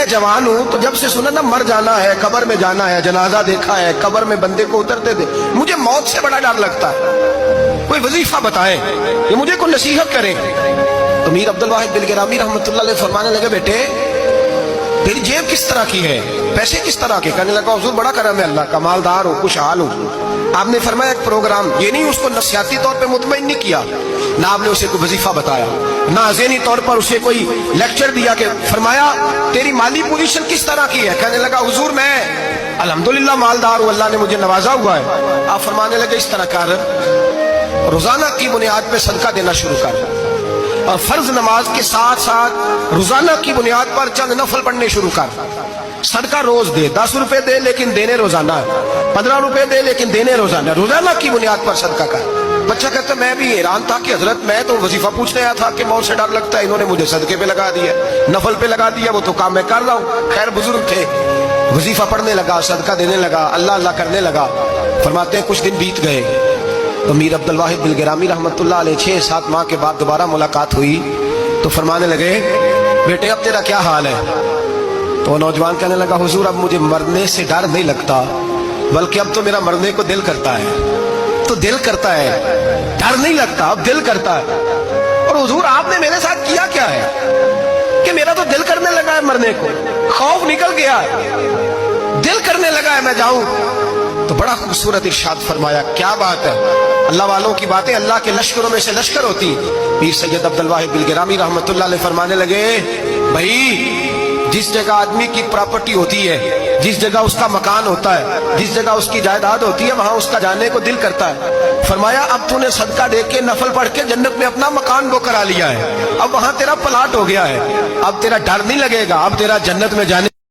میں جوان ہوں تو جب سے سنا نا مر جانا ہے، قبر میں جانا ہے، جنازہ دیکھا ہے، قبر میں بندے کو اترتے تھے، مجھے موت سے بڑا ڈر لگتا ہے۔ کوئی وظیفہ بتائیں کہ مجھے کوئی نصیحت کریں۔ تو میر عبدالواحد بلگرامی رحمۃ اللہ علیہ فرمانے لگے بیٹے تیری جیب کس طرح کی ہے، پیسے کس طرح کے؟ کہنے لگا حضور بڑا کرم ہے اللہ کا، مالدار ہوں، خوشحال ہوں۔ آپ نے فرمایا ایک پروگرام، یہ نہیں اس کو نفسیاتی طور پہ مطمئن نہیں کیا، نہ آپ نے اسے کوئی وظیفہ بتایا، نہ ذہنی طور پر اسے کوئی لیکچر دیا، کہ فرمایا تیری مالی پوزیشن کس طرح کی ہے؟ کہنے لگا حضور میں الحمدللہ مالدار ہوں، اللہ نے مجھے نوازا ہوا ہے۔ آپ فرمانے لگے اس طرح کر، روزانہ کی بنیاد پہ صدقہ دینا شروع کر، اور فرض نماز کے ساتھ ساتھ روزانہ کی بنیاد پر چند نفل پڑھنے شروع کر۔ صدقہ روز دے، 10 روپے دے لیکن دینے روزانہ ہے، 15 روپے دے لیکن دینے روزانہ، روزانہ کی بنیاد پر صدقہ کر۔ بچہ کہتا میں بھی حیران تھا کہ حضرت میں تو وظیفہ پوچھنے آیا تھا کہ موت سے ڈر لگتا ہے، انہوں نے مجھے صدقے پہ لگا دیا، نفل پہ لگا دیا، وہ تو کام میں کر رہا ہوں۔ خیر بزرگ تھے، وظیفہ پڑھنے لگا، صدقہ دینے لگا، اللہ اللہ کرنے لگا۔ فرماتے ہیں کچھ دن بیت گئے تو میر عبدالواحد بلگرامی رحمۃ اللہ علیہ 6-7 ماہ کے بعد دوبارہ ملاقات ہوئی تو فرمانے لگے بیٹے اب تیرا کیا حال ہے؟ تو وہ نوجوان کہنے لگا حضور اب مجھے مرنے سے ڈر نہیں لگتا، بلکہ اب تو میرا مرنے کو دل کرتا ہے، تو دل کرتا ہے، ڈر نہیں لگتا، اب دل کرتا ہے۔ اور حضور آپ نے میرے ساتھ کیا کیا ہے کہ میرا تو دل کرنے لگا ہے مرنے کو، خوف نکل گیا ہے، دل کرنے لگا ہے میں جاؤں۔ تو بڑا خوبصورت ارشاد فرمایا، کیا بات ہے، اللہ والوں کی باتیں اللہ کے لشکروں میں سے لشکر ہوتی۔ پیر سید عبدالواحد بلگرامی رحمۃ اللہ علیہ فرمانے لگے بھائی جس جگہ آدمی کی پراپرٹی ہوتی ہے، جس جگہ اس کا مکان ہوتا ہے، جس جگہ اس کی جائیداد ہوتی ہے، وہاں اس کا جانے کو دل کرتا ہے۔ فرمایا اب تو نے صدقہ دے کے نفل پڑھ کے جنت میں اپنا مکان بک کرا لیا ہے، اب وہاں تیرا پلاٹ ہو گیا ہے، اب تیرا ڈر نہیں لگے گا، اب تیرا جنت میں جانے